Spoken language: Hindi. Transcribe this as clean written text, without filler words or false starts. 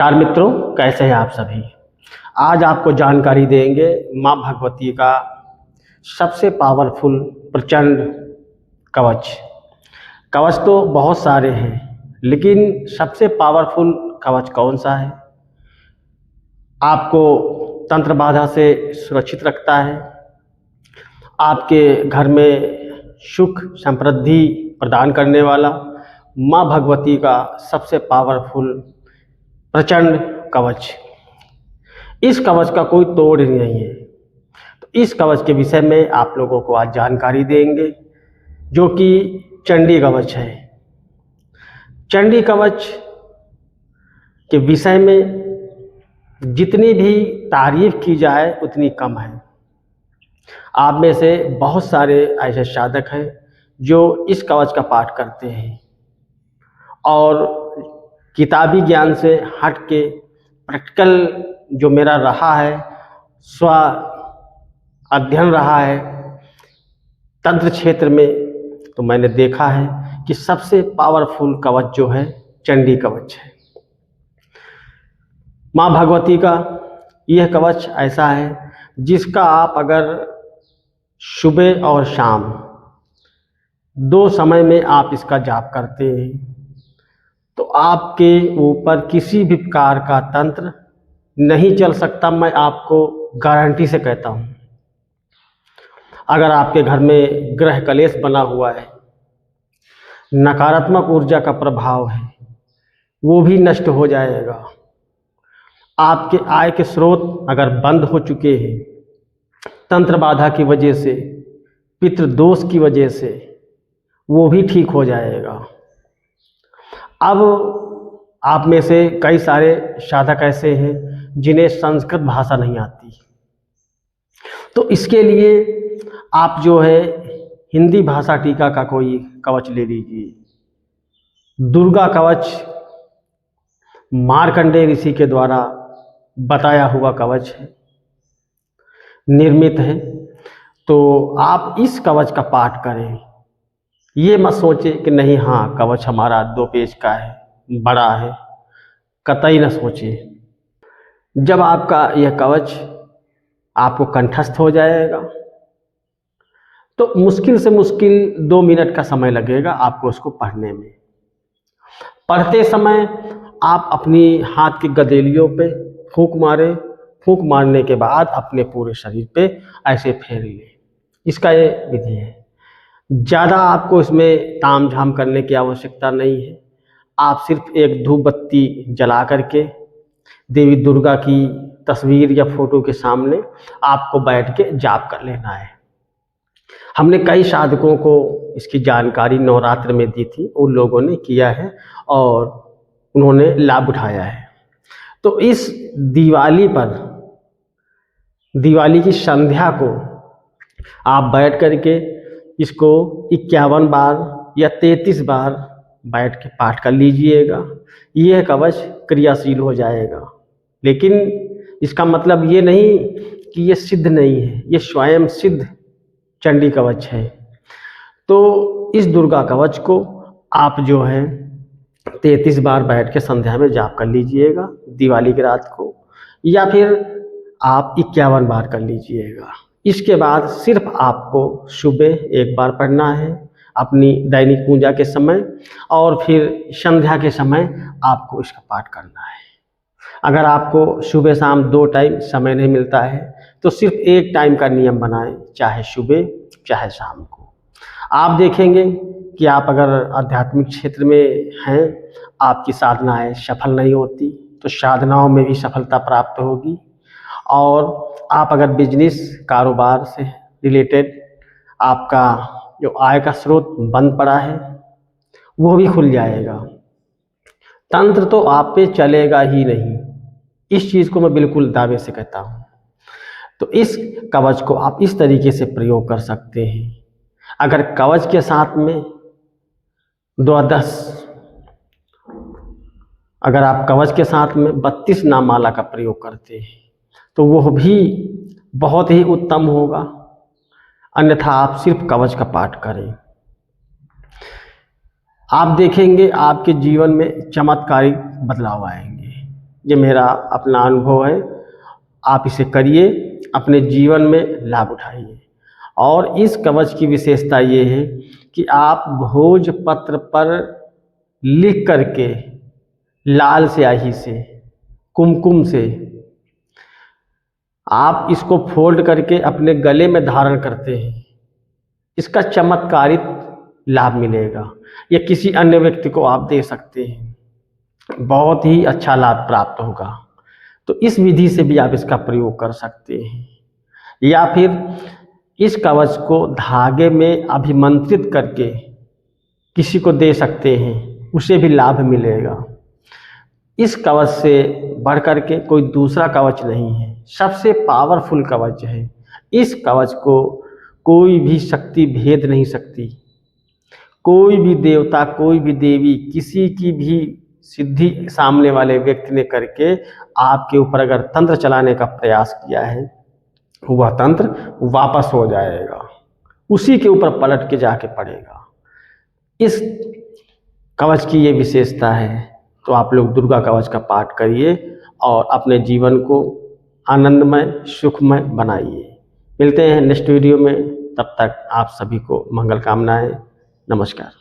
नमस्कार मित्रों, कैसे हैं आप सभी। आज आपको जानकारी देंगे माँ भगवती का सबसे पावरफुल प्रचंड कवच। कवच तो बहुत सारे हैं, लेकिन सबसे पावरफुल कवच कौन सा है? आपको तंत्र बाधा से सुरक्षित रखता है, आपके घर में सुख समृद्धि प्रदान करने वाला माँ भगवती का सबसे पावरफुल प्रचंड कवच। इस कवच का कोई तोड़ ही नहीं है। तो इस कवच के विषय में आप लोगों को आज जानकारी देंगे, जो कि चंडी कवच है। चंडी कवच के विषय में जितनी भी तारीफ की जाए उतनी कम है। आप में से बहुत सारे ऐसे साधक हैं जो इस कवच का पाठ करते हैं और किताबी ज्ञान से हट के प्रैक्टिकल जो मेरा रहा है, स्व अध्ययन रहा है तंत्र क्षेत्र में, तो मैंने देखा है कि सबसे पावरफुल कवच जो है चंडी कवच है। माँ भगवती का यह कवच ऐसा है जिसका आप अगर सुबह और शाम दो समय में आप इसका जाप करते हैं तो आपके ऊपर किसी भी प्रकार का तंत्र नहीं चल सकता। मैं आपको गारंटी से कहता हूँ। अगर आपके घर में ग्रह कलेश बना हुआ है, नकारात्मक ऊर्जा का प्रभाव है, वो भी नष्ट हो जाएगा। आपके आय के स्रोत अगर बंद हो चुके हैं तंत्र बाधा की वजह से, पितृदोष की वजह से, वो भी ठीक हो जाएगा। अब आप में से कई सारे साधक ऐसे हैं जिन्हें संस्कृत भाषा नहीं आती, तो इसके लिए आप जो है हिंदी भाषा टीका का कोई कवच ले लीजिए। दुर्गा कवच मार्कंडेय ऋषि के द्वारा बताया हुआ कवच है, निर्मित है। तो आप इस कवच का पाठ करें। ये मत सोचे कि नहीं, हाँ कवच हमारा 2 पेज का है, बड़ा है, कतई न सोचे। जब आपका यह कवच आपको कंठस्थ हो जाएगा तो मुश्किल से मुश्किल 2 मिनट का समय लगेगा आपको उसको पढ़ने में। पढ़ते समय आप अपनी हाथ की गदेलियों पे फूंक मारें। फूंक मारने के बाद अपने पूरे शरीर पे ऐसे फेर लें। इसका ये विधि है। ज़्यादा आपको इसमें ताम झाम करने की आवश्यकता नहीं है। आप सिर्फ एक धूप बत्ती जला करके देवी दुर्गा की तस्वीर या फोटो के सामने आपको बैठ के जाप कर लेना है। हमने कई साधकों को इसकी जानकारी नवरात्र में दी थी, उन लोगों ने किया है और उन्होंने लाभ उठाया है। तो इस दिवाली पर, दिवाली की संध्या को आप बैठ करके इसको 51 बार या 33 बार बैठ के पाठ कर लीजिएगा। यह कवच क्रियाशील हो जाएगा। लेकिन इसका मतलब ये नहीं कि ये सिद्ध नहीं है, ये स्वयं सिद्ध चंडी कवच है। तो इस दुर्गा कवच को आप जो है 33 बार बैठ के संध्या में जाप कर लीजिएगा दिवाली की रात को, या फिर आप 51 बार कर लीजिएगा। इसके बाद सिर्फ आपको सुबह 1 बार पढ़ना है अपनी दैनिक पूजा के समय, और फिर संध्या के समय आपको इसका पाठ करना है। अगर आपको सुबह शाम 2 टाइम समय नहीं मिलता है तो सिर्फ 1 टाइम का नियम बनाएं, चाहे सुबह चाहे शाम को। आप देखेंगे कि आप अगर आध्यात्मिक क्षेत्र में हैं, आपकी साधनाएं सफल नहीं होती तो साधनाओं में भी सफलता प्राप्त होगी। और आप अगर बिजनेस कारोबार से रिलेटेड आपका जो आय का स्रोत बंद पड़ा है वो भी खुल जाएगा। तंत्र तो आप पे चलेगा ही नहीं, इस चीज़ को मैं बिल्कुल दावे से कहता हूँ। तो इस कवच को आप इस तरीके से प्रयोग कर सकते हैं। अगर कवच के साथ में द्वादश, अगर आप कवच के साथ में 32 नाम माला का प्रयोग करते हैं तो वह भी बहुत ही उत्तम होगा। अन्यथा आप सिर्फ कवच का पाठ करें। आप देखेंगे आपके जीवन में चमत्कारिक बदलाव आएंगे। ये मेरा अपना अनुभव है। आप इसे करिए, अपने जीवन में लाभ उठाइए। और इस कवच की विशेषता ये है कि आप भोजपत्र पर लिख करके लाल स्याही से, कुमकुम से आप इसको फोल्ड करके अपने गले में धारण करते हैं, इसका चमत्कारिक लाभ मिलेगा। या किसी अन्य व्यक्ति को आप दे सकते हैं, बहुत ही अच्छा लाभ प्राप्त होगा। तो इस विधि से भी आप इसका प्रयोग कर सकते हैं। या फिर इस कवच को धागे में अभिमंत्रित करके किसी को दे सकते हैं, उसे भी लाभ मिलेगा। इस कवच से बढ़ कर के कोई दूसरा कवच नहीं है, सबसे पावरफुल कवच है। इस कवच को कोई भी शक्ति भेद नहीं सकती। कोई भी देवता, कोई भी देवी, किसी की भी सिद्धि सामने वाले व्यक्ति ने करके आपके ऊपर अगर तंत्र चलाने का प्रयास किया है, वह तंत्र वापस हो जाएगा, उसी के ऊपर पलट के जाके पड़ेगा। इस कवच की ये विशेषता है। तो आप लोग दुर्गा कवच का पाठ करिए और अपने जीवन को आनंदमय, सुखमय बनाइए। मिलते हैं नेक्स्ट वीडियो में, तब तक आप सभी को मंगल कामनाएं। नमस्कार।